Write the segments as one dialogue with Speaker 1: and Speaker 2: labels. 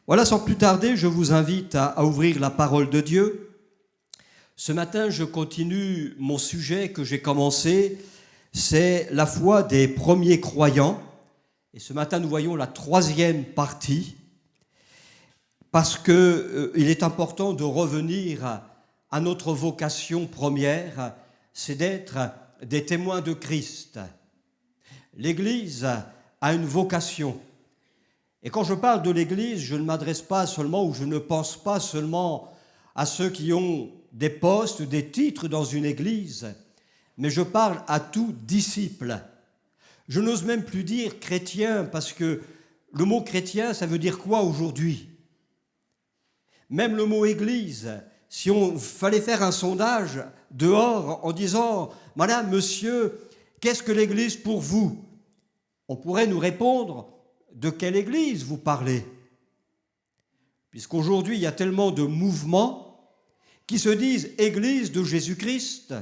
Speaker 1: Voilà, sans plus tarder, je vous invite à ouvrir la parole de Dieu. Ce matin, je continue mon sujet que j'ai commencé, c'est la foi des premiers croyants. Et ce matin, nous voyons la troisième partie, parce qu'il est important de revenir à notre vocation première, c'est d'être des témoins de Christ. L'Église a une vocation. Et quand je parle de l'Église, je ne m'adresse pas seulement, ou je ne pense pas seulement à ceux qui ont des postes, des titres dans une Église, mais je parle à tout disciple. Je n'ose même plus dire chrétien, parce que le mot chrétien, ça veut dire quoi aujourd'hui? Même le mot Église, si on fallait faire un sondage dehors en disant « Madame, monsieur, qu'est-ce que l'Église pour vous ?» On pourrait nous répondre « De quelle Église vous parlez ?» Puisqu'aujourd'hui, il y a tellement de mouvements qui se disent « Église de Jésus-Christ ».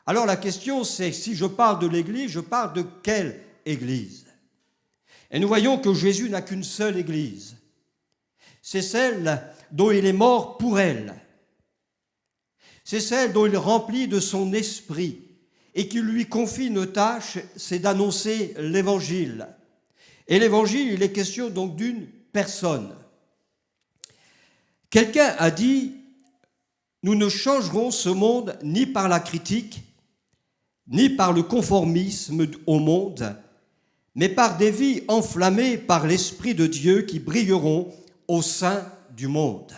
Speaker 1: Alors la question, c'est si je parle de l'Église, je parle de quelle Église? Et nous voyons que Jésus n'a qu'une seule Église. C'est celle dont il est mort pour elle. C'est celle dont il remplit de son esprit et qui lui confie une tâche, c'est d'annoncer l'Évangile. Et l'Évangile, il est question donc d'une personne. Quelqu'un a dit « Nous ne changerons ce monde ni par la critique, ni par le conformisme au monde, mais par des vies enflammées par l'Esprit de Dieu qui brilleront au sein du monde. »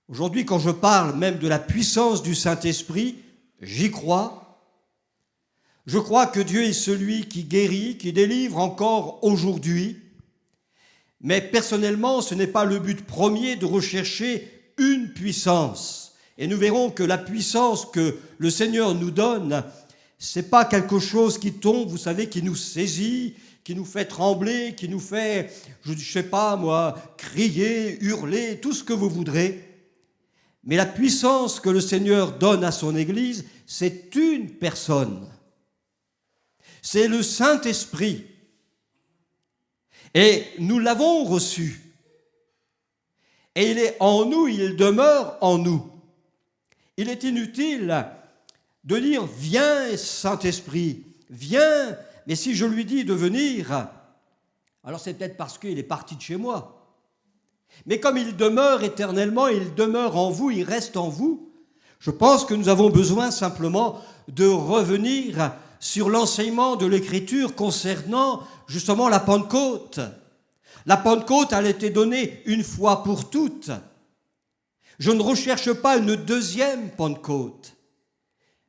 Speaker 1: Aujourd'hui, quand je parle même de la puissance du Saint-Esprit, j'y crois. Je crois que Dieu est celui qui guérit, qui délivre encore aujourd'hui. Mais personnellement, ce n'est pas le but premier de rechercher une puissance. Et nous verrons que la puissance que le Seigneur nous donne, ce n'est pas quelque chose qui tombe, vous savez, qui nous saisit, qui nous fait trembler, qui nous fait, je ne sais pas moi, crier, hurler, tout ce que vous voudrez. Mais la puissance que le Seigneur donne à son Église, c'est une personne. C'est le Saint-Esprit. Et nous l'avons reçu. Et il est en nous, il demeure en nous. Il est inutile de dire « Viens, Saint-Esprit, viens ». Mais si je lui dis de venir, alors c'est peut-être parce qu'il est parti de chez moi. Mais comme il demeure éternellement, il demeure en vous, il reste en vous, je pense que nous avons besoin simplement de revenir sur l'enseignement de l'Écriture concernant justement la Pentecôte. La Pentecôte, elle a été donnée une fois pour toutes. Je ne recherche pas une deuxième Pentecôte,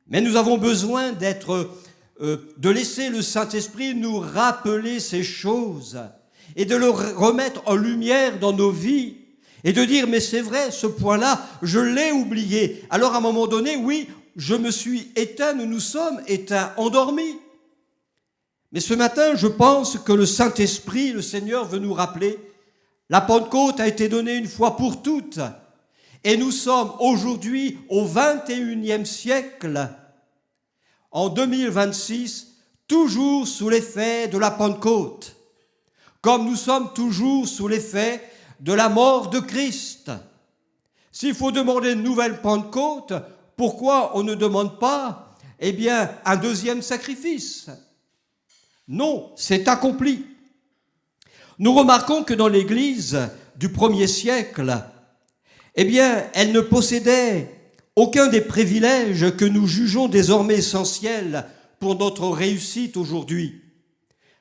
Speaker 1: mais nous avons besoin de laisser le Saint-Esprit nous rappeler ces choses et de le remettre en lumière dans nos vies et de dire « mais c'est vrai, ce point-là, je l'ai oublié ». Alors à un moment donné, oui, je me suis éteint, nous nous sommes éteints, endormis. Mais ce matin, je pense que le Saint-Esprit, le Seigneur veut nous rappeler, la Pentecôte a été donnée une fois pour toutes. Et nous sommes aujourd'hui au 21e siècle, en 2026, toujours sous l'effet de la Pentecôte, comme nous sommes toujours sous l'effet de la mort de Christ. S'il faut demander une nouvelle Pentecôte, pourquoi on ne demande pas, un deuxième sacrifice? Non, c'est accompli. Nous remarquons que dans l'Église du 1er siècle, elle ne possédait aucun des privilèges que nous jugeons désormais essentiels pour notre réussite aujourd'hui.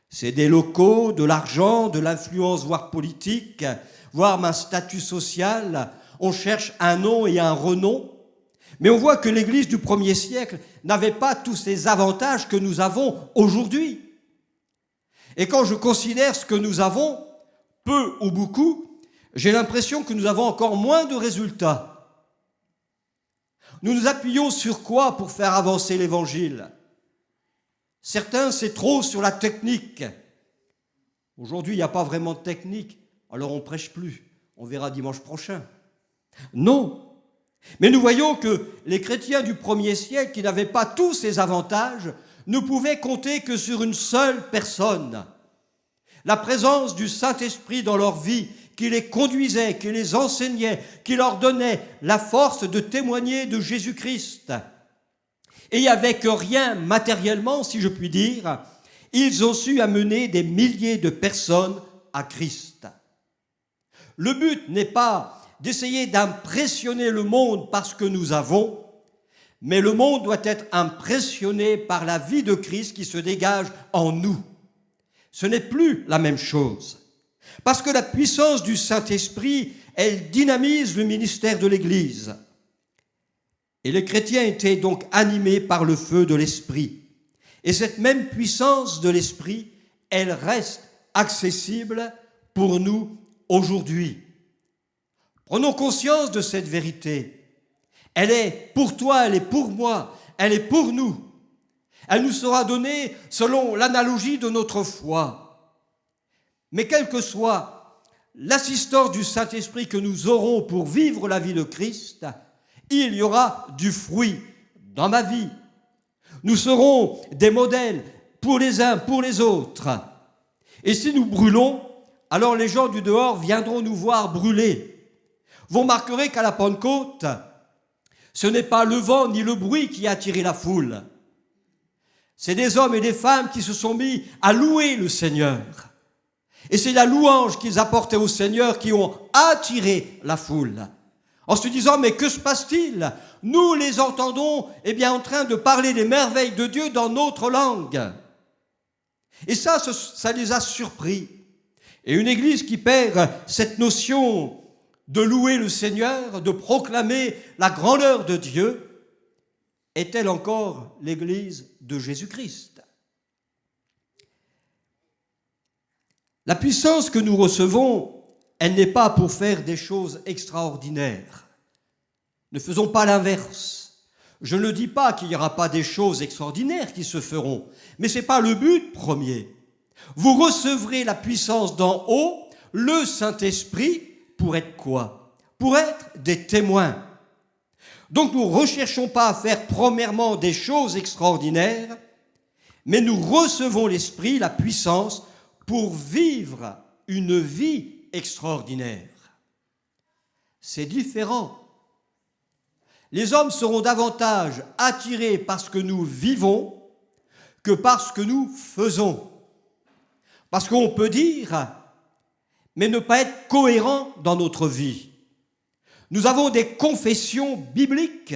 Speaker 1: C'est des locaux, de l'argent, de l'influence, voire politique, voire un statut social. On cherche un nom et un renom. Mais on voit que l'Église du 1er siècle n'avait pas tous ces avantages que nous avons aujourd'hui. Et quand je considère ce que nous avons, peu ou beaucoup, j'ai l'impression que nous avons encore moins de résultats. Nous nous appuyons sur quoi pour faire avancer l'Évangile? Certains, c'est trop sur la technique. Aujourd'hui, il n'y a pas vraiment de technique, alors on ne prêche plus. On verra dimanche prochain. Non. Mais nous voyons que les chrétiens du 1er siècle, qui n'avaient pas tous ces avantages, ne pouvaient compter que sur une seule personne. la présence du Saint-Esprit dans leur vie, qui les conduisait, qui les enseignait, qui leur donnait la force de témoigner de Jésus-Christ. Et avec rien matériellement, si je puis dire, ils ont su amener des milliers de personnes à Christ. Le but n'est pas d'essayer d'impressionner le monde par ce que nous avons, mais le monde doit être impressionné par la vie de Christ qui se dégage en nous. Ce n'est plus la même chose. Parce que la puissance du Saint-Esprit, elle dynamise le ministère de l'Église. Et les chrétiens étaient donc animés par le feu de l'Esprit. Et cette même puissance de l'Esprit, elle reste accessible pour nous aujourd'hui. Prenons conscience de cette vérité. Elle est pour toi, elle est pour moi, elle est pour nous. Elle nous sera donnée selon l'analogie de notre foi. Mais quelle que soit l'assistance du Saint-Esprit que nous aurons pour vivre la vie de Christ, il y aura du fruit dans ma vie. Nous serons des modèles pour les uns, pour les autres. Et si nous brûlons, alors les gens du dehors viendront nous voir brûler. Vous remarquerez qu'à la Pentecôte, ce n'est pas le vent ni le bruit qui a attiré la foule. C'est des hommes et des femmes qui se sont mis à louer le Seigneur. Et c'est la louange qu'ils apportaient au Seigneur qui ont attiré la foule. En se disant, mais que se passe-t-il? Nous les entendons, en train de parler des merveilles de Dieu dans notre langue. Et ça les a surpris. Et une église qui perd cette notion de louer le Seigneur, de proclamer la grandeur de Dieu, est-elle encore l'église de Jésus-Christ? La puissance que nous recevons, elle n'est pas pour faire des choses extraordinaires. Ne faisons pas l'inverse. Je ne dis pas qu'il n'y aura pas des choses extraordinaires qui se feront, mais ce n'est pas le but premier. Vous recevrez la puissance d'en haut, le Saint-Esprit, pour être quoi? Pour être des témoins. Donc nous ne recherchons pas à faire premièrement des choses extraordinaires, mais nous recevons l'Esprit, la puissance, pour vivre une vie extraordinaire. C'est différent. Les hommes seront davantage attirés par ce que nous vivons que par ce que nous faisons. Parce qu'on peut dire, mais ne pas être cohérent dans notre vie. Nous avons des confessions bibliques,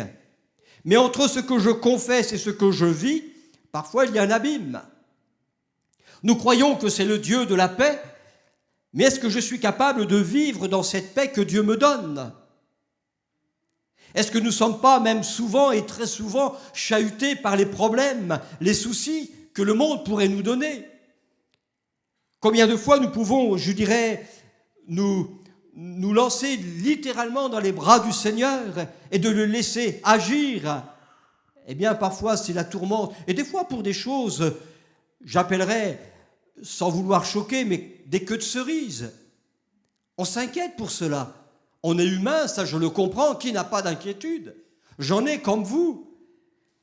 Speaker 1: mais entre ce que je confesse et ce que je vis, parfois il y a un abîme. Nous croyons que c'est le Dieu de la paix, mais est-ce que je suis capable de vivre dans cette paix que Dieu me donne? Est-ce que nous ne sommes pas même souvent et très souvent chahutés par les problèmes, les soucis que le monde pourrait nous donner? Combien de fois nous pouvons, je dirais, nous lancer littéralement dans les bras du Seigneur et de le laisser agir? Parfois c'est la tourmente. Et des fois pour des choses, j'appellerais, sans vouloir choquer, mais des queues de cerises. On s'inquiète pour cela. On est humain, ça je le comprends, qui n'a pas d'inquiétude? J'en ai comme vous.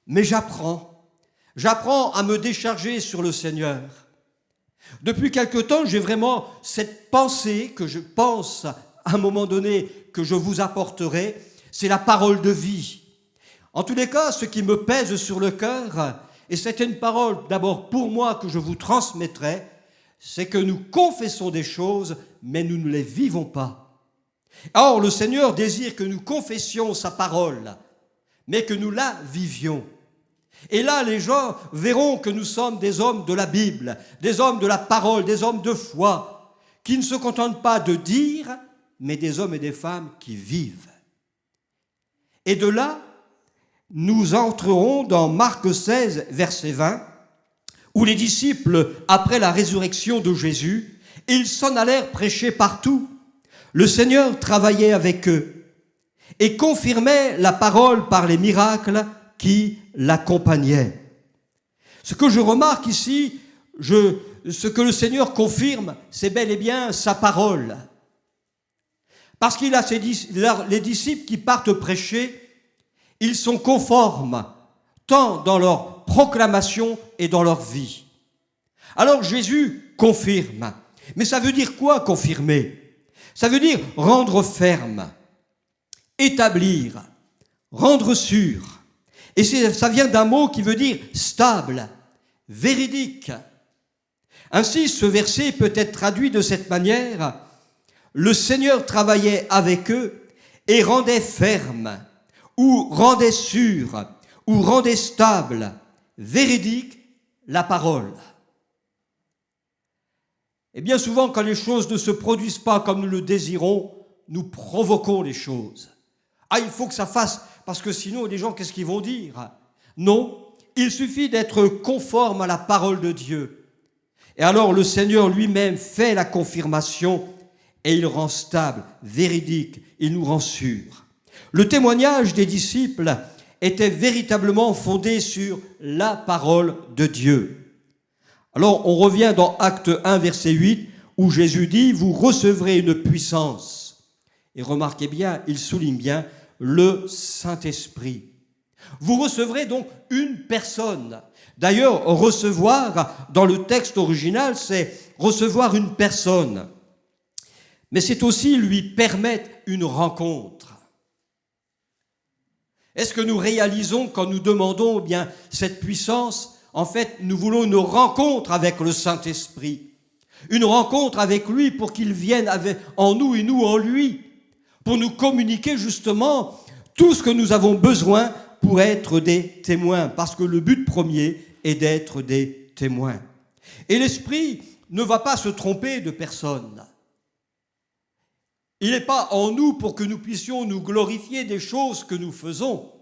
Speaker 1: Mais j'apprends. J'apprends à me décharger sur le Seigneur. Depuis quelque temps, j'ai vraiment cette pensée que je pense à un moment donné que je vous apporterai, c'est la parole de vie. En tous les cas, ce qui me pèse sur le cœur, et c'est une parole d'abord pour moi que je vous transmettrai, c'est que nous confessons des choses, mais nous ne les vivons pas. Or, le Seigneur désire que nous confessions sa parole, mais que nous la vivions. Et là, les gens verront que nous sommes des hommes de la Bible, des hommes de la parole, des hommes de foi, qui ne se contentent pas de dire, mais des hommes et des femmes qui vivent. Et de là, nous entrerons dans Marc 16, verset 20, où les disciples, après la résurrection de Jésus, ils s'en allèrent prêcher partout. Le Seigneur travaillait avec eux et confirmait la parole par les miracles qui l'accompagnaient. Ce que je remarque ici, ce que le Seigneur confirme, c'est bel et bien sa parole. Parce qu'il a les disciples qui partent prêcher, ils sont conformes, tant dans leur proclamation et dans leur vie. Alors Jésus confirme. Mais ça veut dire quoi, confirmer? Ça veut dire rendre ferme, établir, rendre sûr. Et ça vient d'un mot qui veut dire stable, véridique. Ainsi, ce verset peut être traduit de cette manière: le Seigneur travaillait avec eux et rendait ferme, ou rendait sûr, ou rendait stable, véridique la parole. Et bien souvent, quand les choses ne se produisent pas comme nous le désirons, nous provoquons les choses. Ah, il faut que ça fasse, parce que sinon, les gens, qu'est-ce qu'ils vont dire? Non, il suffit d'être conforme à la parole de Dieu. Et alors, le Seigneur lui-même fait la confirmation et il rend stable, véridique, il nous rend sûr. Le témoignage des disciples était véritablement fondé sur la parole de Dieu. Alors, on revient dans Acte 1, verset 8, où Jésus dit « Vous recevrez une puissance ». Et remarquez bien, il souligne bien le Saint-Esprit. Vous recevrez donc une personne. D'ailleurs, recevoir, dans le texte original, c'est recevoir une personne. Mais c'est aussi lui permettre une rencontre. Est-ce que nous réalisons quand nous demandons bien cette puissance? En fait, nous voulons une rencontre avec le Saint-Esprit, une rencontre avec lui pour qu'il vienne en nous et nous en lui, pour nous communiquer justement tout ce que nous avons besoin pour être des témoins, parce que le but premier est d'être des témoins. Et l'Esprit ne va pas se tromper de personne. Il n'est pas en nous pour que nous puissions nous glorifier des choses que nous faisons.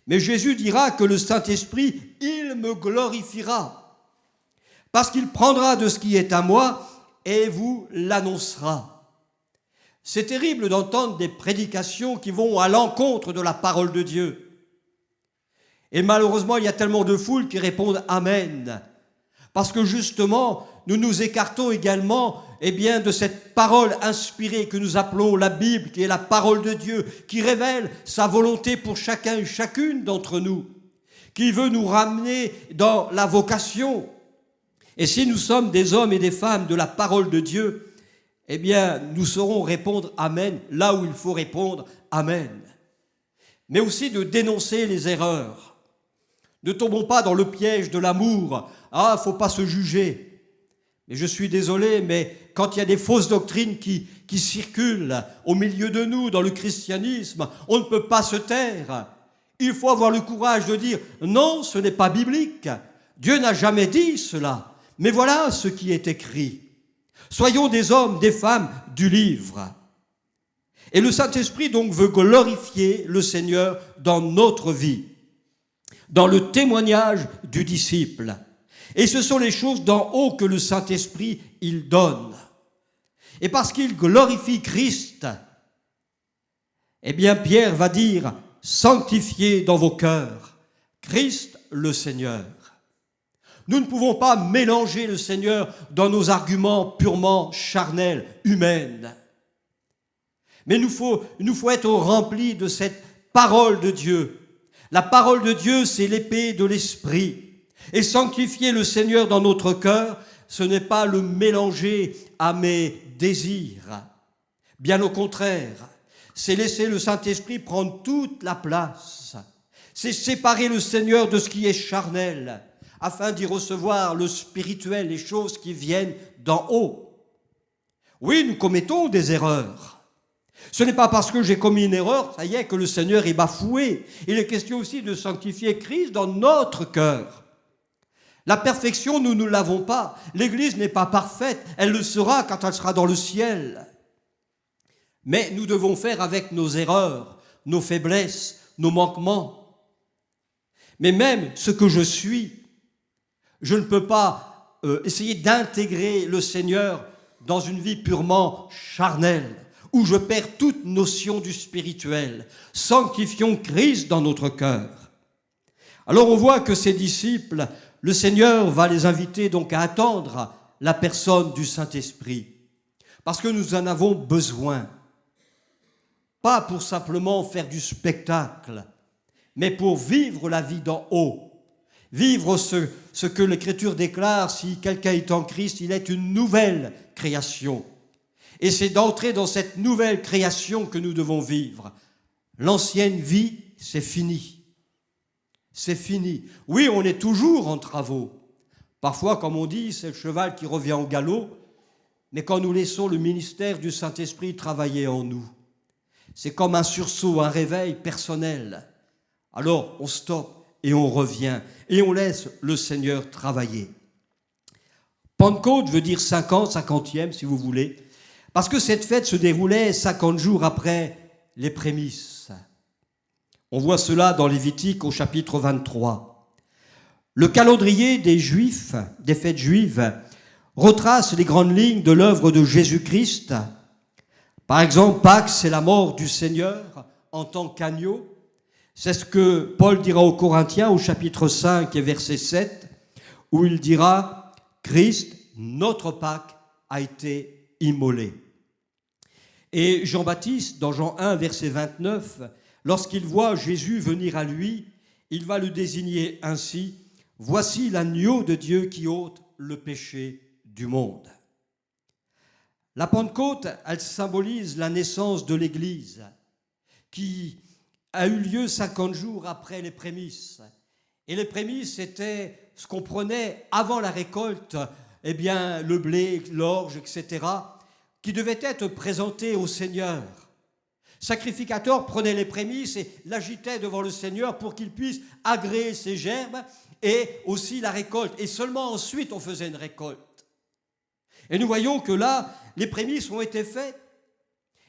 Speaker 1: Mais Jésus dira que le Saint-Esprit, il me glorifiera, parce qu'il prendra de ce qui est à moi et vous l'annoncera. C'est terrible d'entendre des prédications qui vont à l'encontre de la parole de Dieu. Et malheureusement, il y a tellement de foules qui répondent « Amen », parce que justement, nous nous écartons également de cette parole inspirée que nous appelons la Bible, qui est la parole de Dieu, qui révèle sa volonté pour chacun et chacune d'entre nous, qui veut nous ramener dans la vocation. Et si nous sommes des hommes et des femmes de la parole de Dieu, nous saurons répondre Amen là où il faut répondre Amen. Mais aussi de dénoncer les erreurs. Ne tombons pas dans le piège de l'amour. Ah, il ne faut pas se juger. Mais je suis désolé, mais quand il y a des fausses doctrines qui circulent au milieu de nous, dans le christianisme, on ne peut pas se taire. Il faut avoir le courage de dire « Non, ce n'est pas biblique. Dieu n'a jamais dit cela. Mais voilà ce qui est écrit. » Soyons des hommes, des femmes du livre. Et le Saint-Esprit donc veut glorifier le Seigneur dans notre vie, dans le témoignage du disciple. Et ce sont les choses d'en haut que le Saint-Esprit, il donne. Et parce qu'il glorifie Christ, Pierre va dire « Sanctifiez dans vos cœurs Christ le Seigneur ». Nous ne pouvons pas mélanger le Seigneur dans nos arguments purement charnels, humains. Mais il nous faut être remplis de cette parole de Dieu. La parole de Dieu, c'est l'épée de l'Esprit. Et sanctifier le Seigneur dans notre cœur, ce n'est pas le mélanger à mes désirs. Bien au contraire, c'est laisser le Saint-Esprit prendre toute la place. C'est séparer le Seigneur de ce qui est charnel, afin d'y recevoir le spirituel, les choses qui viennent d'en haut. Oui, nous commettons des erreurs. Ce n'est pas parce que j'ai commis une erreur, ça y est, que le Seigneur est bafoué. Il est question aussi de sanctifier Christ dans notre cœur. La perfection, nous ne l'avons pas. L'Église n'est pas parfaite. Elle le sera quand elle sera dans le ciel. Mais nous devons faire avec nos erreurs, nos faiblesses, nos manquements. Mais même ce que je suis, je ne peux pas essayer d'intégrer le Seigneur dans une vie purement charnelle, où je perds toute notion du spirituel. Sanctifions Christ dans notre cœur. Alors on voit que ces disciples, le Seigneur va les inviter donc à attendre la personne du Saint-Esprit, parce que nous en avons besoin. Pas pour simplement faire du spectacle, mais pour vivre la vie d'en haut. Vivre ce que l'Écriture déclare, si quelqu'un est en Christ, il est une nouvelle création. Et c'est d'entrer dans cette nouvelle création que nous devons vivre. L'ancienne vie, c'est fini. C'est fini. Oui, on est toujours en travaux. Parfois, comme on dit, c'est le cheval qui revient au galop. Mais quand nous laissons le ministère du Saint-Esprit travailler en nous, c'est comme un sursaut, un réveil personnel. Alors, on stoppe et on revient et on laisse le Seigneur travailler. Pentecôte veut dire 50, 50e si vous voulez, parce que cette fête se déroulait 50 jours après les prémices. On voit cela dans Lévitique au chapitre 23. Le calendrier des Juifs, des fêtes juives, retrace les grandes lignes de l'œuvre de Jésus-Christ. Par exemple, Pâques, c'est la mort du Seigneur en tant qu'agneau. C'est ce que Paul dira aux Corinthiens au chapitre 5 et verset 7, où il dira « Christ, notre Pâques, a été immolé ». Et Jean-Baptiste, dans Jean 1, verset 29, lorsqu'il voit Jésus venir à lui, il va le désigner ainsi « Voici l'agneau de Dieu qui ôte le péché du monde ». La Pentecôte, elle symbolise la naissance de l'Église qui a eu lieu 50 jours après les prémices. Et les prémices, c'était ce qu'on prenait avant la récolte, eh bien, le blé, l'orge, etc., qui devait être présenté au Seigneur. Sacrificateur prenait les prémices et l'agitait devant le Seigneur pour qu'il puisse agréer ses gerbes et aussi la récolte. Et seulement ensuite, on faisait une récolte. Et nous voyons que là, les prémices ont été faites.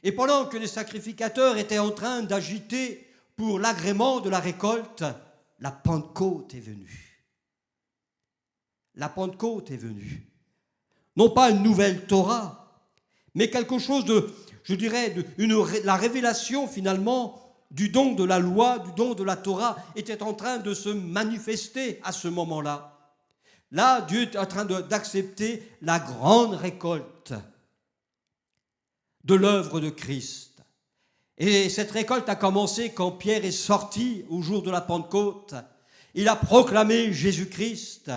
Speaker 1: Et pendant que les sacrificateurs étaient en train d'agiter pour l'agrément de la récolte, la Pentecôte est venue. La Pentecôte est venue. Non pas une nouvelle Torah, mais quelque chose de, je dirais, la révélation finalement du don de la loi, du don de la Torah était en train de se manifester à ce moment-là. Là, Dieu est en train d'accepter la grande récolte de l'œuvre de Christ. Et cette récolte a commencé quand Pierre est sorti au jour de la Pentecôte. Il a proclamé Jésus-Christ.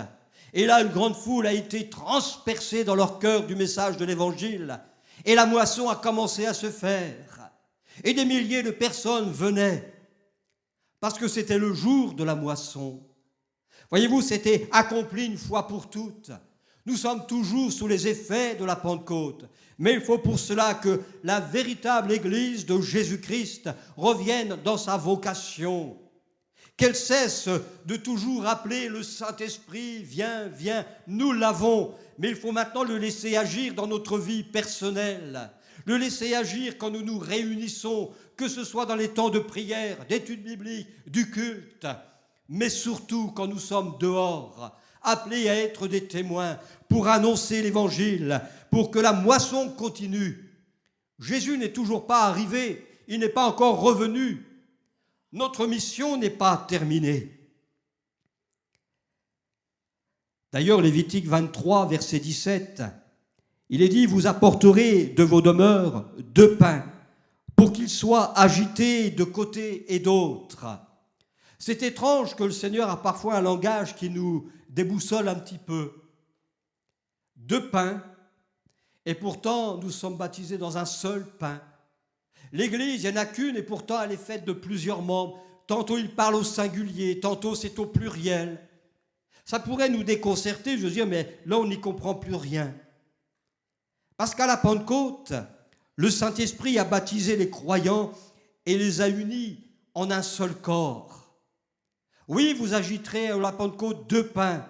Speaker 1: Et là, une grande foule a été transpercée dans leur cœur du message de l'Évangile. Et la moisson a commencé à se faire. Et des milliers de personnes venaient parce que c'était le jour de la moisson. Voyez-vous, c'était accompli une fois pour toutes. Nous sommes toujours sous les effets de la Pentecôte. Mais il faut pour cela que la véritable Église de Jésus-Christ revienne dans sa vocation. Qu'elle cesse de toujours appeler le Saint-Esprit, viens, viens, nous l'avons. Mais il faut maintenant le laisser agir dans notre vie personnelle. Le laisser agir quand nous nous réunissons, que ce soit dans les temps de prière, d'études bibliques, du culte, mais surtout quand nous sommes dehors, appelés à être des témoins pour annoncer l'Évangile, pour que la moisson continue. Jésus n'est toujours pas arrivé, il n'est pas encore revenu. Notre mission n'est pas terminée. D'ailleurs, Lévitique 23, verset 17, il est dit « Vous apporterez de vos demeures 2 pains, pour qu'ils soient agités de côté et d'autre. » C'est étrange que le Seigneur a parfois un langage qui nous déboussole un petit peu. 2 pains, et pourtant nous sommes baptisés dans un seul pain. L'Église, il n'y en a qu'une, et pourtant elle est faite de plusieurs membres. Tantôt il parle au singulier, tantôt c'est au pluriel. Ça pourrait nous déconcerter, je veux dire, mais là on n'y comprend plus rien. Parce qu'à la Pentecôte, le Saint-Esprit a baptisé les croyants et les a unis en un seul corps. Oui, vous agiterez à la Pentecôte 2 pains,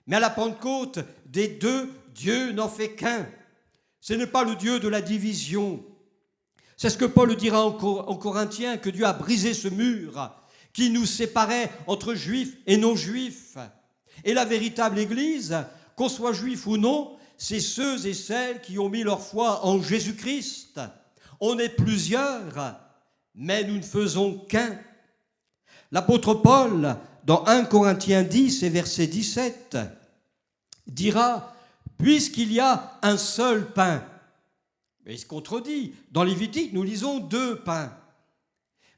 Speaker 1: mais à la Pentecôte, des 2, Dieu n'en fait qu'un. Ce n'est pas le Dieu de la division. C'est ce que Paul dira en Corinthiens, que Dieu a brisé ce mur qui nous séparait entre juifs et non-juifs. Et la véritable Église, qu'on soit juif ou non, c'est ceux et celles qui ont mis leur foi en Jésus-Christ. On est plusieurs, mais nous ne faisons qu'un. L'apôtre Paul, dans 1 Corinthiens 10 et verset 17, dira « Puisqu'il y a un seul pain », mais il se contredit. Dans Lévitique, nous lisons 2 pains.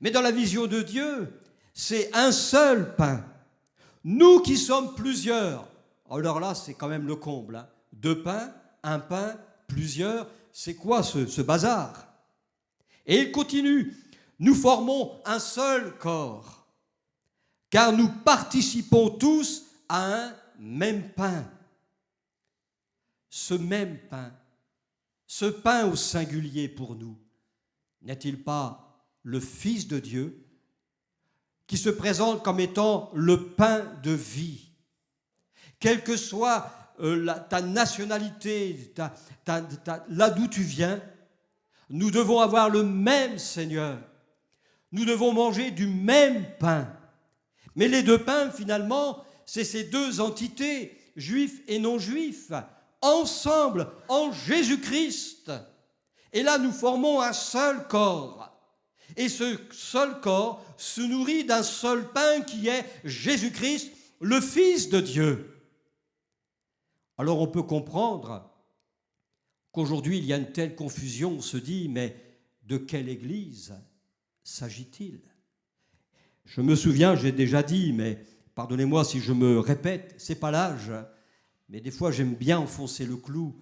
Speaker 1: Mais dans la vision de Dieu, c'est un seul pain. Nous qui sommes plusieurs. Alors là, c'est quand même le comble. Hein. 2 pains, 1 pain, plusieurs. C'est quoi ce bazar? Et il continue. Nous formons un seul corps, car nous participons tous à un même pain. Ce même pain, ce pain au singulier pour nous, n'est-il pas le Fils de Dieu qui se présente comme étant le pain de vie? Quelle que soit ta nationalité, là d'où tu viens, nous devons avoir le même Seigneur. Nous devons manger du même pain. Mais les 2 pains, finalement, c'est ces 2 entités, juifs et non-juifs, ensemble en Jésus-Christ. Et là, nous formons un seul corps. Et ce seul corps se nourrit d'un seul pain qui est Jésus-Christ, le Fils de Dieu. Alors on peut comprendre qu'aujourd'hui il y a une telle confusion, on se dit, mais de quelle Église s'agit-il? Je me souviens, j'ai déjà dit, mais pardonnez-moi si je me répète, c'est pas l'âge, mais des fois j'aime bien enfoncer le clou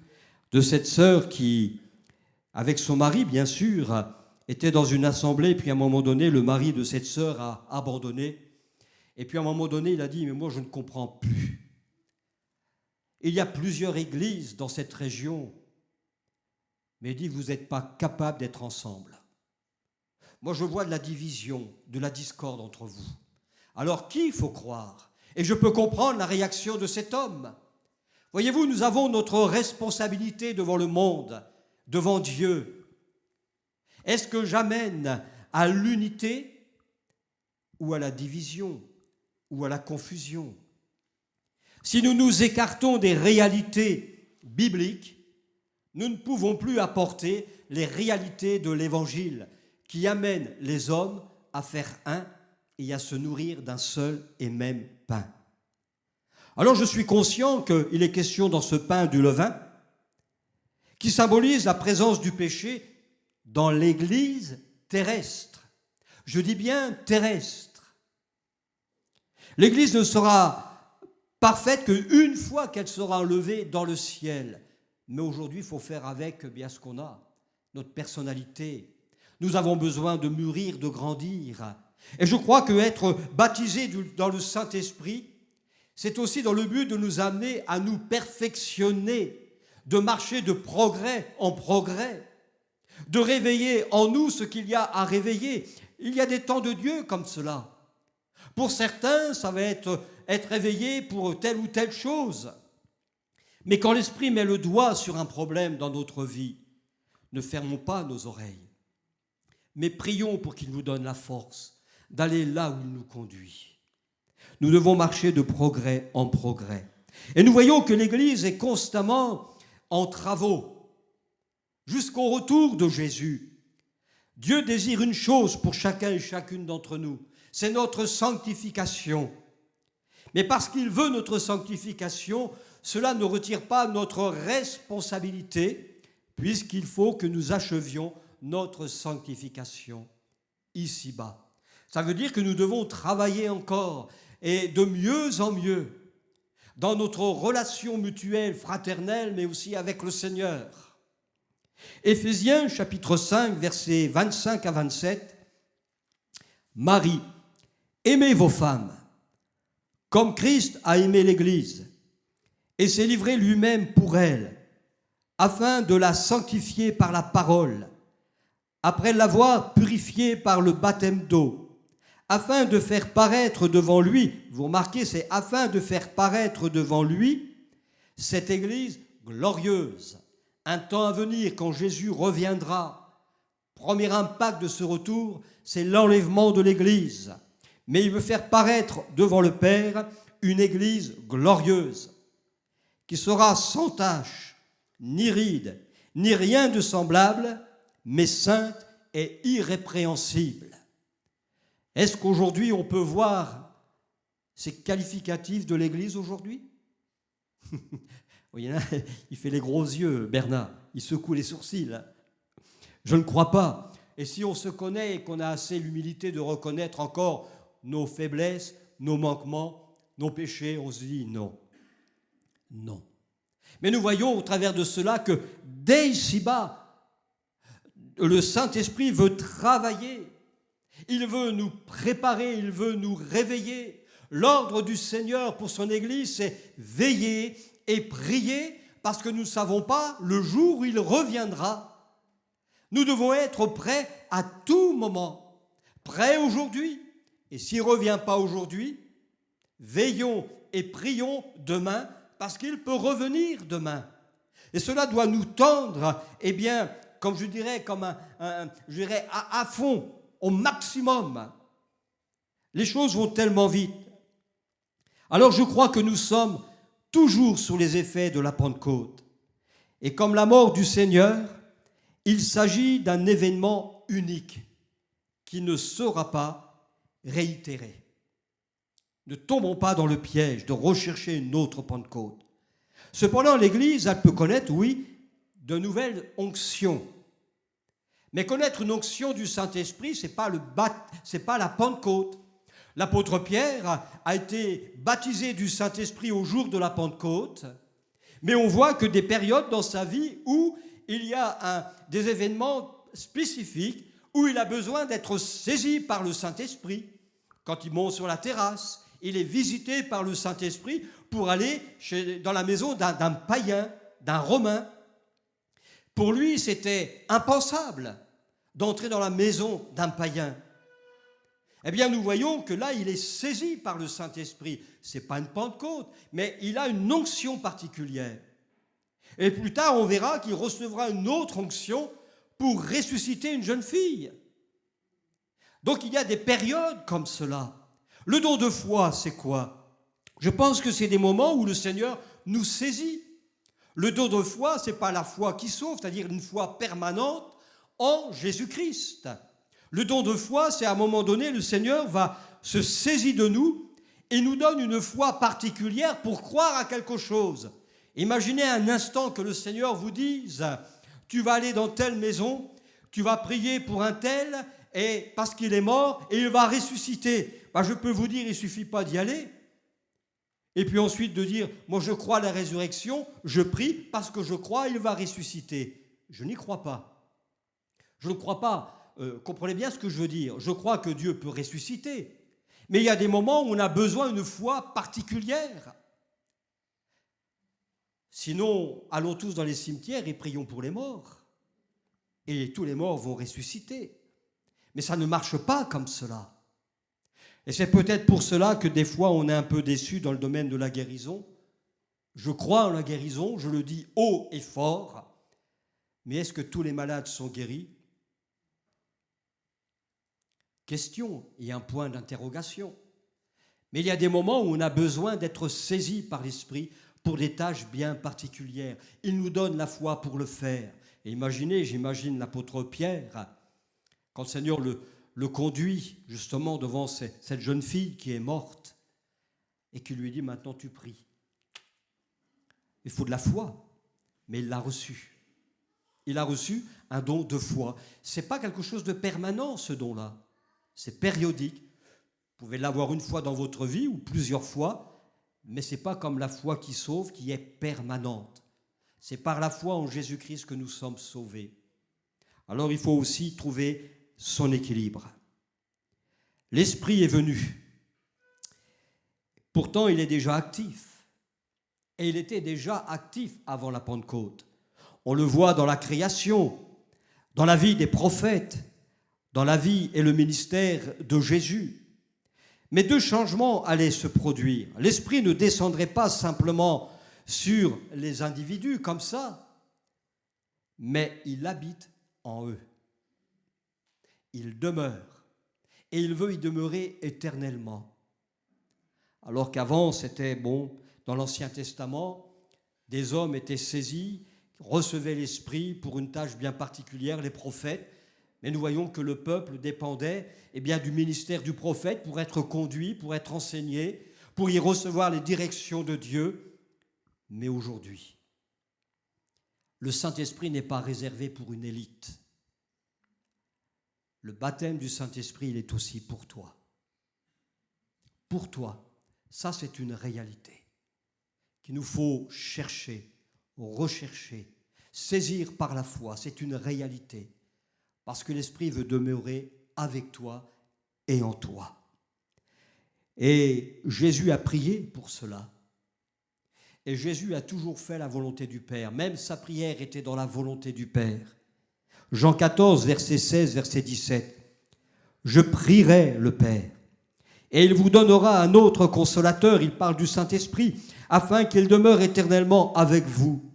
Speaker 1: de cette sœur qui, avec son mari bien sûr, était dans une assemblée, puis à un moment donné, le mari de cette sœur a abandonné, et puis à un moment donné, il a dit, mais moi je ne comprends plus. Il y a plusieurs églises dans cette région, mais il dit, vous n'êtes pas capables d'être ensemble. Moi, je vois de la division, de la discorde entre vous. Alors, qui il faut croire? Et je peux comprendre la réaction de cet homme. Voyez-vous, nous avons notre responsabilité devant le monde, devant Dieu. Est-ce que j'amène à l'unité ou à la division ou à la confusion? Si nous nous écartons des réalités bibliques, nous ne pouvons plus apporter les réalités de l'Évangile qui amènent les hommes à faire un et à se nourrir d'un seul et même pain. Alors je suis conscient qu'il est question dans ce pain du levain qui symbolise la présence du péché dans l'Église terrestre. Je dis bien terrestre. L'Église ne sera parfaite qu'une fois qu'elle sera enlevée dans le ciel. Mais aujourd'hui, il faut faire avec bien ce qu'on a, notre personnalité. Nous avons besoin de mûrir, de grandir. Et je crois qu'être baptisé dans le Saint-Esprit, c'est aussi dans le but de nous amener à nous perfectionner, de marcher de progrès en progrès, de réveiller en nous ce qu'il y a à réveiller. Il y a des temps de Dieu comme cela. Pour certains, ça va être réveillé pour telle ou telle chose. Mais quand l'Esprit met le doigt sur un problème dans notre vie, ne fermons pas nos oreilles, mais prions pour qu'il nous donne la force d'aller là où il nous conduit. Nous devons marcher de progrès en progrès. Et nous voyons que l'Église est constamment en travaux jusqu'au retour de Jésus. Dieu désire une chose pour chacun et chacune d'entre nous, c'est notre sanctification. Mais parce qu'il veut notre sanctification, cela ne retire pas notre responsabilité, puisqu'il faut que nous achevions notre sanctification ici-bas. Ça veut dire que nous devons travailler encore, et de mieux en mieux, dans notre relation mutuelle, fraternelle, mais aussi avec le Seigneur. Éphésiens, chapitre 5, versets 25 à 27. Marie, aimez vos femmes, comme Christ a aimé l'Église, et s'est livré lui-même pour elle, afin de la sanctifier par la parole, après l'avoir purifiée par le baptême d'eau, afin de faire paraître devant lui, vous remarquez, c'est afin de faire paraître devant lui cette Église glorieuse. Un temps à venir, quand Jésus reviendra, premier impact de ce retour, c'est l'enlèvement de l'Église. Mais il veut faire paraître devant le Père une Église glorieuse, qui sera sans tache, ni ride, ni rien de semblable, mais sainte et irrépréhensible. Est-ce qu'aujourd'hui on peut voir ces qualificatifs de l'Église aujourd'hui? Oui, il fait les gros yeux, Bernard, il secoue les sourcils. Je ne crois pas. Et si on se connaît et qu'on a assez l'humilité de reconnaître encore nos faiblesses, nos manquements, nos péchés, on se dit non, non. Mais nous voyons au travers de cela que dès ici-bas, le Saint-Esprit veut travailler, il veut nous préparer, il veut nous réveiller. L'ordre du Seigneur pour son Église, c'est veiller et prier parce que nous ne savons pas le jour où il reviendra. Nous devons être prêts à tout moment, prêts aujourd'hui. Et s'il ne revient pas aujourd'hui, veillons et prions demain parce qu'il peut revenir demain. Et cela doit nous tendre, eh bien, comme je dirais, à fond, au maximum. Les choses vont tellement vite. Alors je crois que nous sommes toujours sous les effets de la Pentecôte. Et comme la mort du Seigneur, il s'agit d'un événement unique qui ne sera pas réitéré. Ne tombons pas dans le piège de rechercher une autre Pentecôte. Cependant, l'Église, elle peut connaître, oui, de nouvelles onctions. Mais connaître une onction du Saint-Esprit, ce n'est pas la Pentecôte. L'apôtre Pierre a été baptisé du Saint-Esprit au jour de la Pentecôte, mais on voit que des périodes dans sa vie où il y a des événements spécifiques, où il a besoin d'être saisi par le Saint-Esprit. Quand il monte sur la terrasse, il est visité par le Saint-Esprit pour aller dans la maison d'un païen, d'un Romain. Pour lui, c'était impensable d'entrer dans la maison d'un païen. Eh bien, nous voyons que là, il est saisi par le Saint-Esprit. Ce n'est pas une Pentecôte, mais il a une onction particulière. Et plus tard, on verra qu'il recevra une autre onction pour ressusciter une jeune fille. Donc, il y a des périodes comme cela. Le don de foi, c'est quoi? Je pense que c'est des moments où le Seigneur nous saisit. Le don de foi, ce n'est pas la foi qui sauve, c'est-à-dire une foi permanente en Jésus-Christ. Le don de foi, c'est à un moment donné, le Seigneur va se saisir de nous et nous donne une foi particulière pour croire à quelque chose. Imaginez un instant que le Seigneur vous dise « Tu vas aller dans telle maison, tu vas prier pour un tel, et parce qu'il est mort, et il va ressusciter. » Je peux vous dire, il ne suffit pas d'y aller. Et puis ensuite de dire « Moi je crois à la résurrection, je prie parce que je crois, il va ressusciter. » Je n'y crois pas. Je ne crois pas. Comprenez bien ce que je veux dire. Je crois que Dieu peut ressusciter. Mais il y a des moments où on a besoin d'une foi particulière. Sinon, allons tous dans les cimetières et prions pour les morts. Et tous les morts vont ressusciter. Mais ça ne marche pas comme cela. Et c'est peut-être pour cela que des fois on est un peu déçu dans le domaine de la guérison. Je crois en la guérison, je le dis haut et fort. Mais est-ce que tous les malades sont guéris ? Question et un point d'interrogation. Mais il y a des moments où on a besoin d'être saisi par l'Esprit pour des tâches bien particulières. Il nous donne la foi pour le faire. Et imaginez, j'imagine l'apôtre Pierre, quand le Seigneur le conduit justement devant cette jeune fille qui est morte et qui lui dit « Maintenant tu pries ». Il faut de la foi, mais il l'a reçu. Il a reçu un don de foi. Ce n'est pas quelque chose de permanent, ce don-là. C'est périodique. Vous pouvez l'avoir une fois dans votre vie ou plusieurs fois, mais ce n'est pas comme la foi qui sauve, qui est permanente. C'est par la foi en Jésus-Christ que nous sommes sauvés. Alors il faut aussi trouver son équilibre. L'Esprit est venu. Pourtant, il est déjà actif. Et il était déjà actif avant la Pentecôte. On le voit dans la création, dans la vie des prophètes, dans la vie et le ministère de Jésus. Mais deux changements allaient se produire. L'Esprit ne descendrait pas simplement sur les individus comme ça, mais il habite en eux. Il demeure. Et il veut y demeurer éternellement. Alors qu'avant, c'était dans l'Ancien Testament, des hommes étaient saisis, recevaient l'Esprit pour une tâche bien particulière, les prophètes. Mais nous voyons que le peuple dépendait du ministère du prophète pour être conduit, pour être enseigné, pour y recevoir les directions de Dieu. Mais aujourd'hui, le Saint-Esprit n'est pas réservé pour une élite. Le baptême du Saint-Esprit, il est aussi pour toi. Pour toi. Ça, c'est une réalité qu'il nous faut chercher, rechercher, saisir par la foi. C'est une réalité parce que l'Esprit veut demeurer avec toi et en toi. Et Jésus a prié pour cela. Et Jésus a toujours fait la volonté du Père. Même sa prière était dans la volonté du Père. Jean 14, verset 16, verset 17. « Je prierai le Père, et il vous donnera un autre consolateur, il parle du Saint-Esprit, afin qu'il demeure éternellement avec vous.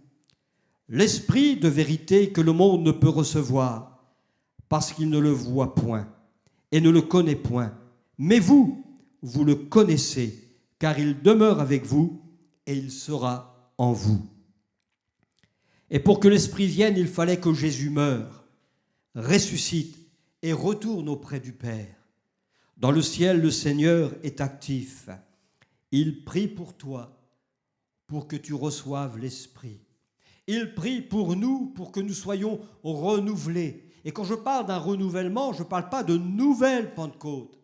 Speaker 1: L'Esprit de vérité que le monde ne peut recevoir, parce qu'il ne le voit point et ne le connaît point. Mais vous, vous le connaissez, car il demeure avec vous et il sera en vous. » Et pour que l'Esprit vienne, il fallait que Jésus meure, ressuscite et retourne auprès du Père. Dans le ciel, le Seigneur est actif. Il prie pour toi, pour que tu reçoives l'Esprit. Il prie pour nous, pour que nous soyons renouvelés. Et quand je parle d'un renouvellement, je ne parle pas de nouvelle Pentecôte,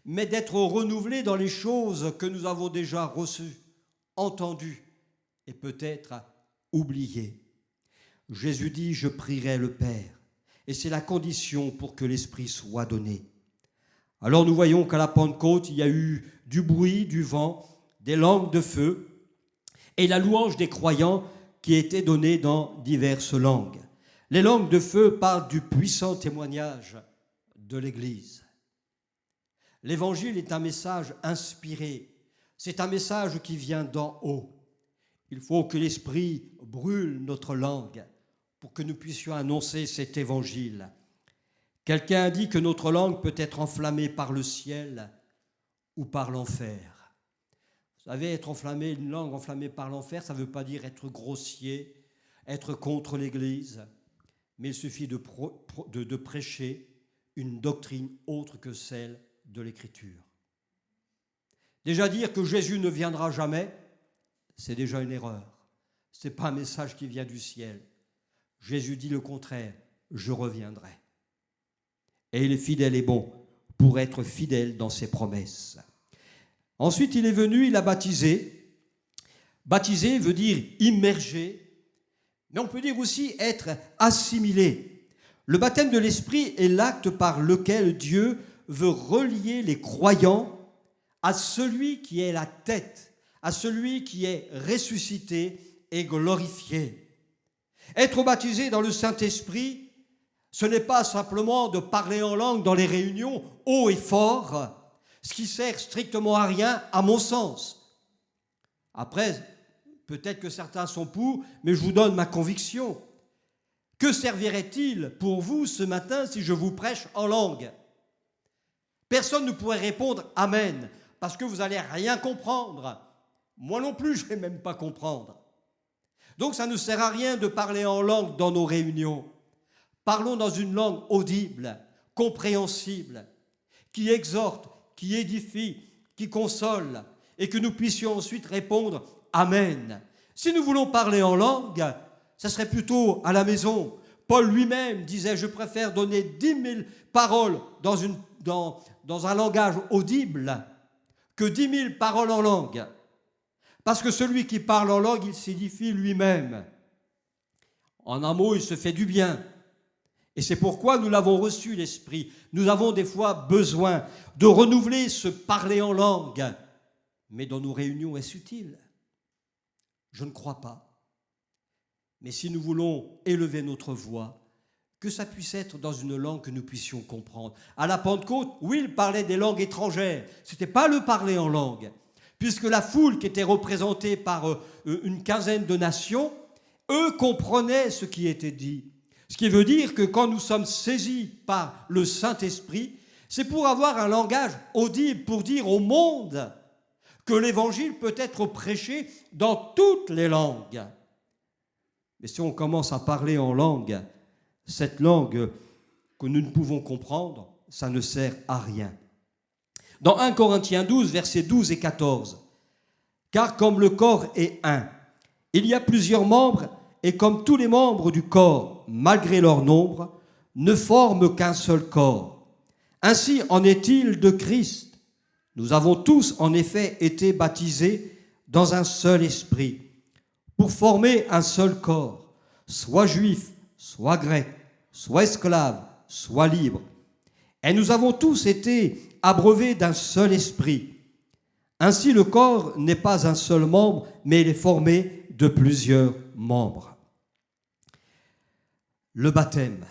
Speaker 1: mais d'être renouvelés dans les choses que nous avons déjà reçues, entendues et peut-être oubliées. Jésus dit « Je prierai le Père ». Et c'est la condition pour que l'Esprit soit donné. Alors nous voyons qu'à la Pentecôte, il y a eu du bruit, du vent, des langues de feu et la louange des croyants qui était donnée dans diverses langues. Les langues de feu parlent du puissant témoignage de l'Église. L'Évangile est un message inspiré. C'est un message qui vient d'en haut. Il faut que l'Esprit brûle notre langue pour que nous puissions annoncer cet évangile. Quelqu'un a dit que notre langue peut être enflammée par le ciel ou par l'enfer. Vous savez, être enflammé, une langue enflammée par l'enfer, ça ne veut pas dire être grossier, être contre l'Église, mais il suffit de prêcher une doctrine autre que celle de l'Écriture. Déjà dire que Jésus ne viendra jamais, c'est déjà une erreur. Ce n'est pas un message qui vient du ciel. Jésus dit le contraire, je reviendrai. Et il est fidèle et bon pour être fidèle dans ses promesses. Ensuite, il est venu, il a baptisé. Baptiser veut dire immerger, mais on peut dire aussi être assimilé. Le baptême de l'Esprit est l'acte par lequel Dieu veut relier les croyants à celui qui est la tête, à celui qui est ressuscité et glorifié. Être baptisé dans le Saint-Esprit, ce n'est pas simplement de parler en langue dans les réunions haut et fort, ce qui sert strictement à rien, à mon sens. Après, peut-être que certains sont pour, mais je vous donne ma conviction. Que servirait-il pour vous ce matin si je vous prêche en langue? Personne ne pourrait répondre « Amen » parce que vous n'allez rien comprendre. Moi non plus, je ne vais même pas comprendre. Donc ça ne sert à rien de parler en langue dans nos réunions. Parlons dans une langue audible, compréhensible, qui exhorte, qui édifie, qui console, et que nous puissions ensuite répondre « Amen ». Si nous voulons parler en langue, ça serait plutôt à la maison. Paul lui-même disait « Je préfère donner 10 000 paroles dans un langage audible que 10 000 paroles en langue. » Parce que celui qui parle en langue, il s'édifie lui-même. En un mot, il se fait du bien. Et c'est pourquoi nous l'avons reçu, l'Esprit. Nous avons des fois besoin de renouveler ce parler en langue. Mais dans nos réunions, est-ce utile? Je ne crois pas. Mais si nous voulons élever notre voix, que ça puisse être dans une langue que nous puissions comprendre. À la Pentecôte, oui, il parlait des langues étrangères. Ce n'était pas le parler en langue. Puisque la foule qui était représentée par une quinzaine de nations, eux comprenaient ce qui était dit. Ce qui veut dire que quand nous sommes saisis par le Saint-Esprit, c'est pour avoir un langage audible, pour dire au monde que l'Évangile peut être prêché dans toutes les langues. Mais si on commence à parler en langue, cette langue que nous ne pouvons comprendre, ça ne sert à rien. Dans 1 Corinthiens 12, versets 12 et 14, « Car comme le corps est un, il y a plusieurs membres, et comme tous les membres du corps, malgré leur nombre, ne forment qu'un seul corps. Ainsi en est-il de Christ. Nous avons tous, en effet, été baptisés dans un seul esprit, pour former un seul corps, soit juif, soit grec, soit esclave, soit libre. Et nous avons tous été abreuvés d'un seul esprit. Ainsi, le corps n'est pas un seul membre, mais il est formé de plusieurs membres. Le baptême,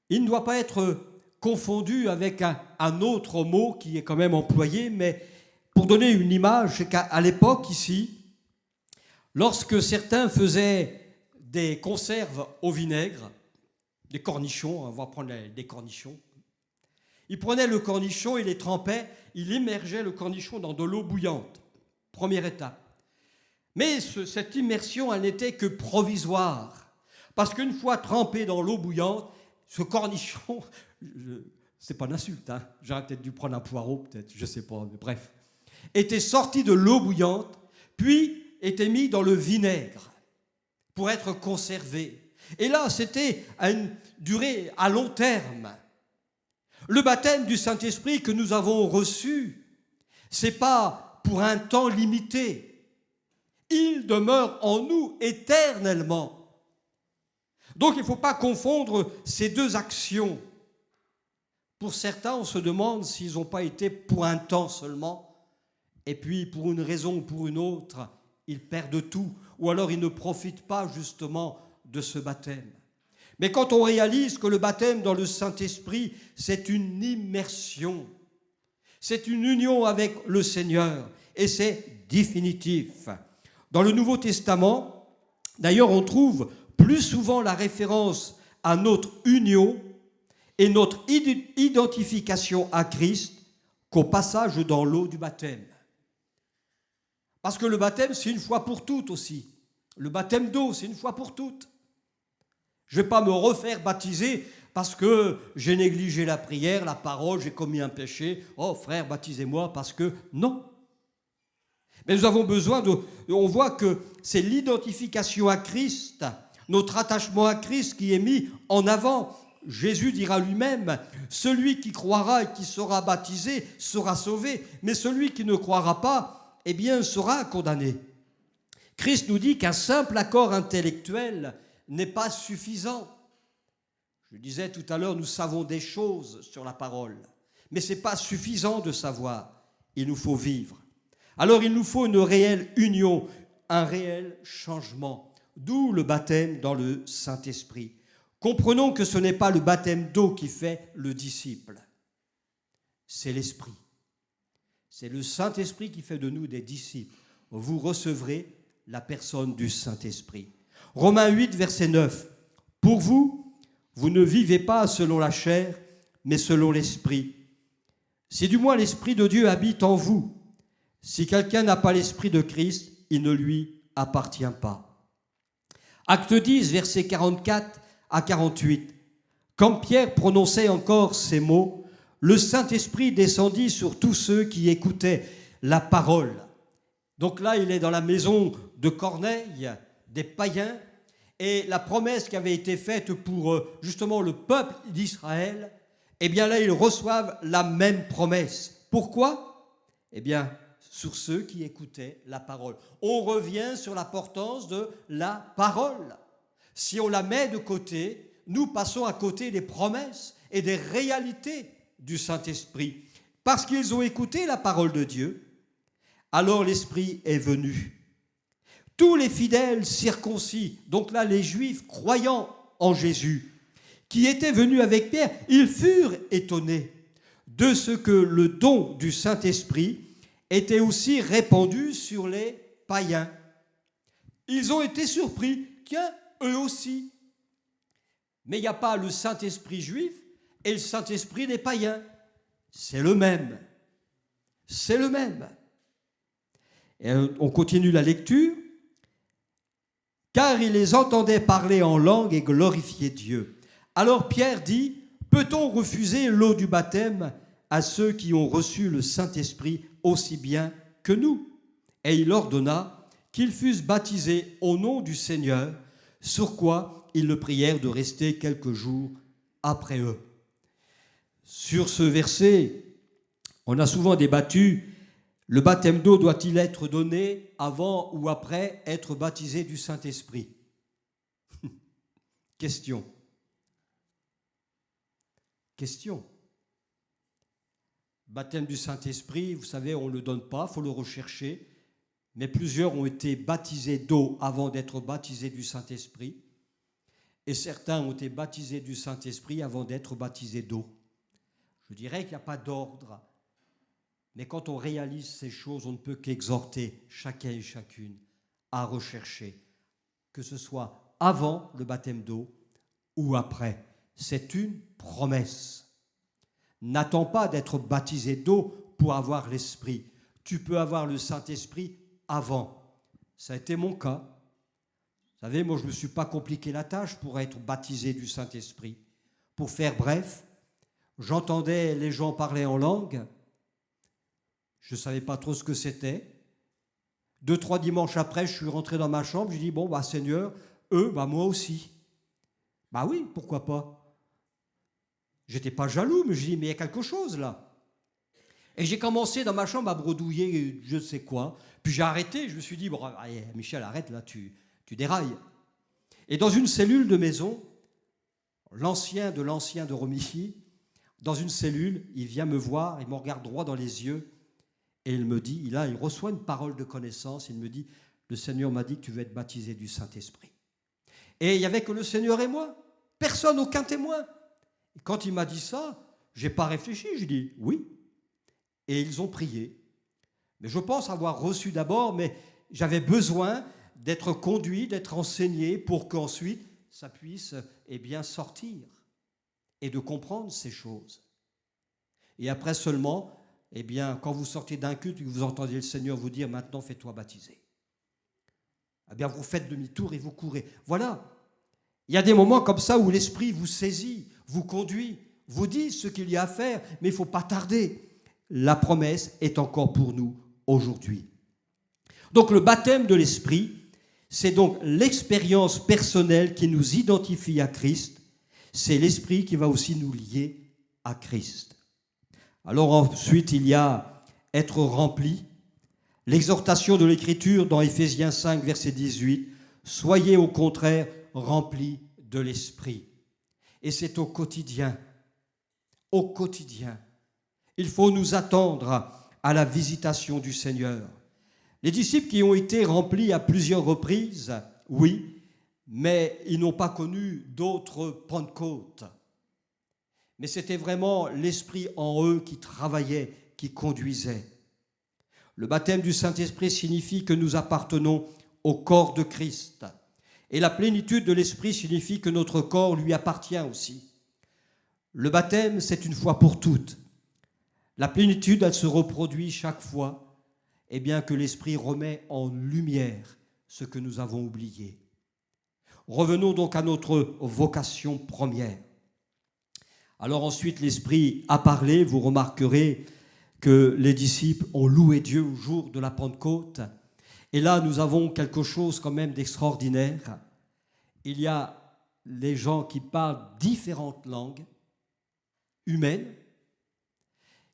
Speaker 1: il ne doit pas être confondu avec un autre mot qui est quand même employé, mais pour donner une image, c'est qu'à l'époque ici, lorsque certains faisaient des conserves au vinaigre, des cornichons, on va prendre des cornichons, ils prenaient le cornichon, ils les trempaient, ils immergeaient le cornichon dans de l'eau bouillante, première étape. Mais cette immersion, elle n'était que provisoire, parce qu'une fois trempé dans l'eau bouillante, ce cornichon, c'est pas une insulte, hein, j'aurais peut-être dû prendre un poireau, peut-être, je sais pas, mais bref, était sorti de l'eau bouillante, puis était mis dans le vinaigre pour être conservé. Et là, c'était à une durée à long terme. Le baptême du Saint-Esprit que nous avons reçu, ce n'est pas pour un temps limité. Il demeure en nous éternellement. Donc il ne faut pas confondre ces deux actions. Pour certains, on se demande s'ils n'ont pas été pour un temps seulement, et puis pour une raison ou pour une autre, ils perdent tout, ou alors ils ne profitent pas justement de ce baptême. Mais quand on réalise que le baptême dans le Saint-Esprit, c'est une immersion, c'est une union avec le Seigneur, et c'est définitif. Dans le Nouveau Testament, d'ailleurs, on trouve plus souvent la référence à notre union et notre identification à Christ qu'au passage dans l'eau du baptême. Parce que le baptême, c'est une fois pour toutes aussi. Le baptême d'eau, c'est une fois pour toutes. Je ne vais pas me refaire baptiser parce que j'ai négligé la prière, la parole, j'ai commis un péché. Oh frère, baptisez-moi parce que... Non. Mais nous avons besoin de... On voit que c'est l'identification à Christ, notre attachement à Christ qui est mis en avant. Jésus dira lui-même, celui qui croira et qui sera baptisé sera sauvé, mais celui qui ne croira pas, eh bien, sera condamné. Christ nous dit qu'un simple accord intellectuel n'est pas suffisant. Je disais tout à l'heure, nous savons des choses sur la parole, mais ce n'est pas suffisant de savoir. Il nous faut vivre. Alors il nous faut une réelle union, un réel changement, d'où le baptême dans le Saint-Esprit. Comprenons que ce n'est pas le baptême d'eau qui fait le disciple, c'est l'Esprit. C'est le Saint-Esprit qui fait de nous des disciples. Vous recevrez la personne du Saint-Esprit. Romains 8, verset 9. Pour vous, vous ne vivez pas selon la chair, mais selon l'Esprit. Si du moins l'Esprit de Dieu habite en vous, si quelqu'un n'a pas l'Esprit de Christ, il ne lui appartient pas. Acte 10, versets 44 à 48. Quand Pierre prononçait encore ces mots, le Saint-Esprit descendit sur tous ceux qui écoutaient la parole. Donc là, il est dans la maison de Corneille, des païens, et la promesse qui avait été faite pour justement le peuple d'Israël, eh bien là, ils reçoivent la même promesse. Pourquoi ? Eh bien, sur ceux qui écoutaient la parole. On revient sur l'importance de la parole. Si on la met de côté, nous passons à côté des promesses et des réalités du Saint-Esprit. Parce qu'ils ont écouté la parole de Dieu, alors l'Esprit est venu. Tous les fidèles circoncis, donc là les Juifs croyant en Jésus, qui étaient venus avec Pierre, ils furent étonnés de ce que le don du Saint-Esprit était aussi répandu sur les païens. Ils ont été surpris, tiens, eux aussi. Mais il n'y a pas le Saint-Esprit juif et le Saint-Esprit des païens. C'est le même. C'est le même. Et on continue la lecture. Car ils les entendaient parler en langue et glorifier Dieu. Alors Pierre dit, peut-on refuser l'eau du baptême à ceux qui ont reçu le Saint-Esprit aussi bien que nous ? Et il ordonna qu'ils fussent baptisés au nom du Seigneur, sur quoi ils le prièrent de rester quelques jours après eux. Sur ce verset, On a souvent débattu, le baptême d'eau doit-il être donné avant ou après être baptisé du Saint-Esprit? Question. Question. Baptême du Saint-Esprit, vous savez, on ne le donne pas, il faut le rechercher. Mais plusieurs ont été baptisés d'eau avant d'être baptisés du Saint-Esprit. Et certains ont été baptisés du Saint-Esprit avant d'être baptisés d'eau. Je dirais qu'il n'y a pas d'ordre. Mais quand on réalise ces choses, on ne peut qu'exhorter chacun et chacune à rechercher, que ce soit avant le baptême d'eau ou après. C'est une promesse. N'attends pas d'être baptisé d'eau pour avoir l'Esprit. Tu peux avoir le Saint-Esprit avant. Ça a été mon cas. Vous savez, moi, je ne me suis pas compliqué la tâche pour être baptisé du Saint-Esprit. Pour faire bref, j'entendais les gens parler en langue. Je ne savais pas trop ce que c'était. 2-3 dimanches après, je suis rentré dans ma chambre. Je dis, bon, Seigneur, moi aussi. Oui, pourquoi pas? J'étais pas jaloux, mais je dis, mais il y a quelque chose là. Et j'ai commencé dans ma chambre à bredouiller je ne sais quoi. Puis j'ai arrêté, je me suis dit, bon, allez, Michel, arrête là, tu dérailles. Et dans une cellule de maison, l'ancien de Romilly, dans une cellule, il vient me voir, il me regarde droit dans les yeux et il me dit, il reçoit une parole de connaissance, il me dit, le Seigneur m'a dit que tu veux être baptisé du Saint-Esprit. Et il n'y avait que le Seigneur et moi, personne, aucun témoin. Et quand il m'a dit ça, je n'ai pas réfléchi, j'ai dit oui. Et ils ont prié. Mais je pense avoir reçu d'abord, mais j'avais besoin d'être conduit, d'être enseigné pour qu'ensuite ça puisse sortir et de comprendre ces choses. Et après seulement, quand vous sortez d'un culte et que vous entendez le Seigneur vous dire maintenant fais-toi baptiser. Vous faites demi-tour et vous courez. Voilà. Il y a des moments comme ça où l'Esprit vous saisit, vous conduit, vous dit ce qu'il y a à faire, mais il ne faut pas tarder. La promesse est encore pour nous aujourd'hui. Donc le baptême de l'Esprit, c'est donc l'expérience personnelle qui nous identifie à Christ. C'est l'Esprit qui va aussi nous lier à Christ. Alors ensuite, il y a être rempli. L'exhortation de l'Écriture dans Éphésiens 5, verset 18, « Soyez au contraire remplis de l'Esprit ». Et c'est au quotidien. Au quotidien. Il faut nous attendre à la visitation du Seigneur. Les disciples qui ont été remplis à plusieurs reprises, oui, mais ils n'ont pas connu d'autres Pentecôtes. Mais c'était vraiment l'Esprit en eux qui travaillait, qui conduisait. Le baptême du Saint-Esprit signifie que nous appartenons au corps de Christ. Et la plénitude de l'Esprit signifie que notre corps lui appartient aussi. Le baptême, c'est une fois pour toutes. La plénitude, elle se reproduit chaque fois, que l'Esprit remet en lumière ce que nous avons oublié. Revenons donc à notre vocation première. Alors ensuite, l'Esprit a parlé, vous remarquerez que les disciples ont loué Dieu au jour de la Pentecôte. Et là, nous avons quelque chose quand même d'extraordinaire. Il y a les gens qui parlent différentes langues humaines,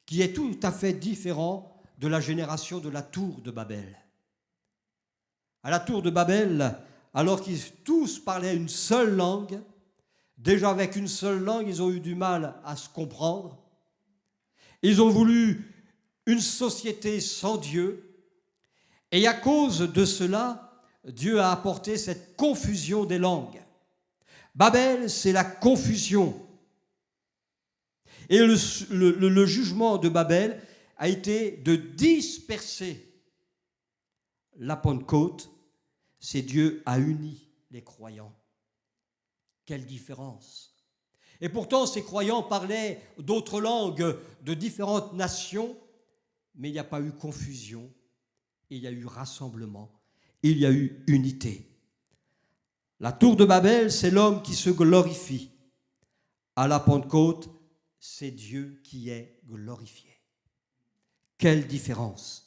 Speaker 1: qui est tout à fait différent de la génération de la tour de Babel. À la tour de Babel, alors qu'ils tous parlaient une seule langue, déjà avec une seule langue, ils ont eu du mal à se comprendre. Ils ont voulu une société sans Dieu. Et à cause de cela, Dieu a apporté cette confusion des langues. Babel, c'est la confusion. Et le jugement de Babel a été de disperser. La Pentecôte, c'est Dieu a uni les croyants. Quelle différence! Et pourtant, ces croyants parlaient d'autres langues de différentes nations, mais il n'y a pas eu confusion, il y a eu rassemblement, il y a eu unité. La tour de Babel, c'est l'homme qui se glorifie. À la Pentecôte, c'est Dieu qui est glorifié. Quelle différence!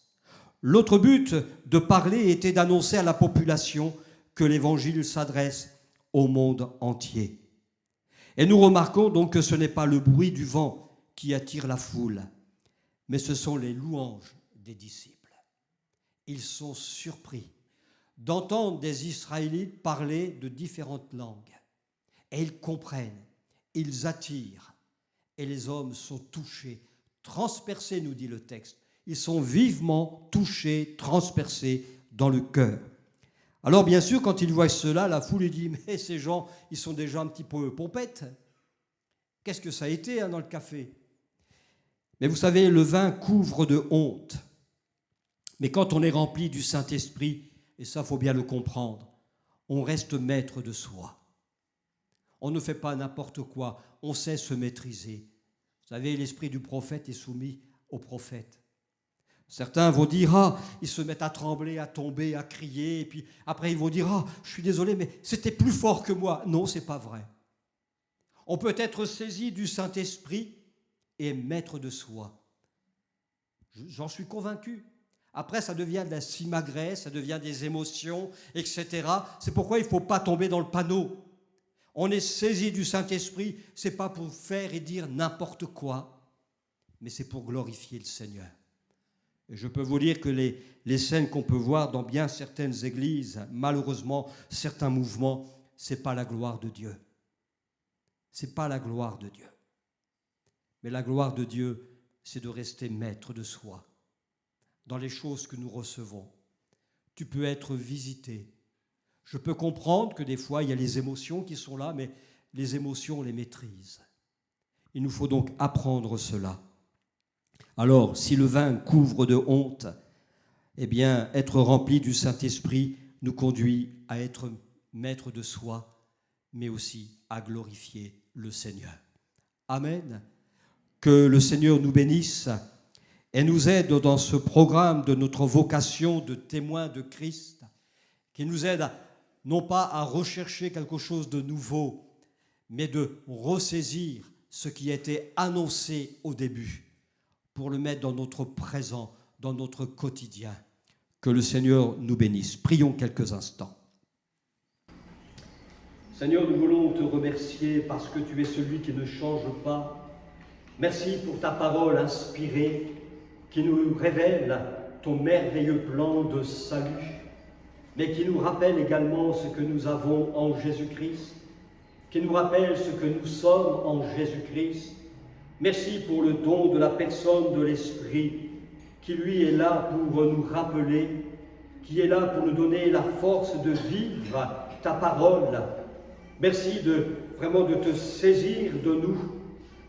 Speaker 1: L'autre but de parler était d'annoncer à la population que l'Évangile s'adresse au monde entier. Et nous remarquons donc que ce n'est pas le bruit du vent qui attire la foule, mais ce sont les louanges des disciples. Ils sont surpris d'entendre des Israélites parler de différentes langues. Et ils comprennent, ils attirent. Et les hommes sont touchés, transpercés, nous dit le texte. Ils sont vivement touchés, transpercés dans le cœur. Alors bien sûr, quand ils voient cela, la foule dit « Mais ces gens, ils sont déjà un petit peu pompettes. Qu'est-ce que ça a été dans le café ?» Mais vous savez, le vin couvre de honte. Mais quand on est rempli du Saint-Esprit, et ça, il faut bien le comprendre, on reste maître de soi. On ne fait pas n'importe quoi, on sait se maîtriser. Vous savez, l'esprit du prophète est soumis au prophète. Certains vont dire « Ah !» Ils se mettent à trembler, à tomber, à crier, et puis après ils vont dire « Ah, je suis désolé, mais c'était plus fort que moi. » Non, ce n'est pas vrai. On peut être saisi du Saint-Esprit et maître de soi. J'en suis convaincu. Après, ça devient de la simagrée, ça devient des émotions, etc. C'est pourquoi il ne faut pas tomber dans le panneau. On est saisi du Saint-Esprit, ce n'est pas pour faire et dire n'importe quoi, mais c'est pour glorifier le Seigneur. Et je peux vous dire que les scènes qu'on peut voir dans bien certaines églises, malheureusement, certains mouvements, ce n'est pas la gloire de Dieu. Ce n'est pas la gloire de Dieu. Mais la gloire de Dieu, c'est de rester maître de soi dans les choses que nous recevons. Tu peux être visité. Je peux comprendre que des fois, il y a les émotions qui sont là, mais les émotions, on les maîtrise. Il nous faut donc apprendre cela. Alors, si le vin couvre de honte, eh bien, être rempli du Saint-Esprit nous conduit à être maître de soi, mais aussi à glorifier le Seigneur. Amen. Que le Seigneur nous bénisse et nous aide dans ce programme de notre vocation de témoin de Christ, qui nous aide non pas à rechercher quelque chose de nouveau, mais de ressaisir ce qui a été annoncé au début, pour le mettre dans notre présent, dans notre quotidien. Que le Seigneur nous bénisse. Prions quelques instants. Seigneur, nous voulons te remercier parce que tu es celui qui ne change pas. Merci pour ta parole inspirée qui nous révèle ton merveilleux plan de salut, mais qui nous rappelle également ce que nous avons en Jésus-Christ, qui nous rappelle ce que nous sommes en Jésus-Christ. Merci pour le don de la personne de l'Esprit, qui lui est là pour nous rappeler, qui est là pour nous donner la force de vivre ta parole. Merci vraiment de te saisir de nous,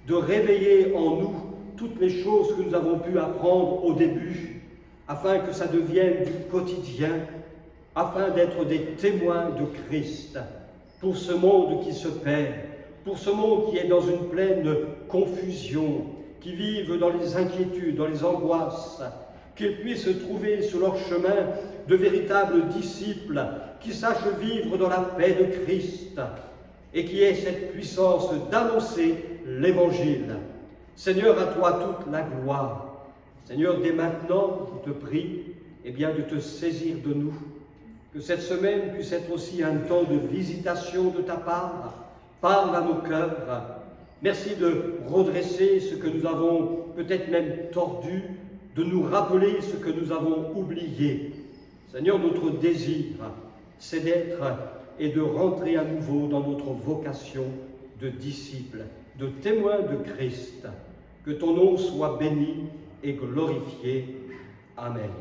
Speaker 1: de réveiller en nous toutes les choses que nous avons pu apprendre au début, afin que ça devienne du quotidien, afin d'être des témoins de Christ pour ce monde qui se perd, pour ce monde qui est dans une pleine confusion, qui vivent dans les inquiétudes, dans les angoisses, qu'ils puissent trouver sur leur chemin de véritables disciples qui sachent vivre dans la paix de Christ et qui aient cette puissance d'annoncer l'Évangile. Seigneur, à toi toute la gloire. Seigneur, dès maintenant, je te prie de te saisir de nous, que cette semaine puisse être aussi un temps de visitation de ta part. Parle à nos cœurs. Merci de redresser ce que nous avons peut-être même tordu, de nous rappeler ce que nous avons oublié. Seigneur, notre désir, c'est d'être et de rentrer à nouveau dans notre vocation de disciples, de témoins de Christ. Que ton nom soit béni et glorifié. Amen.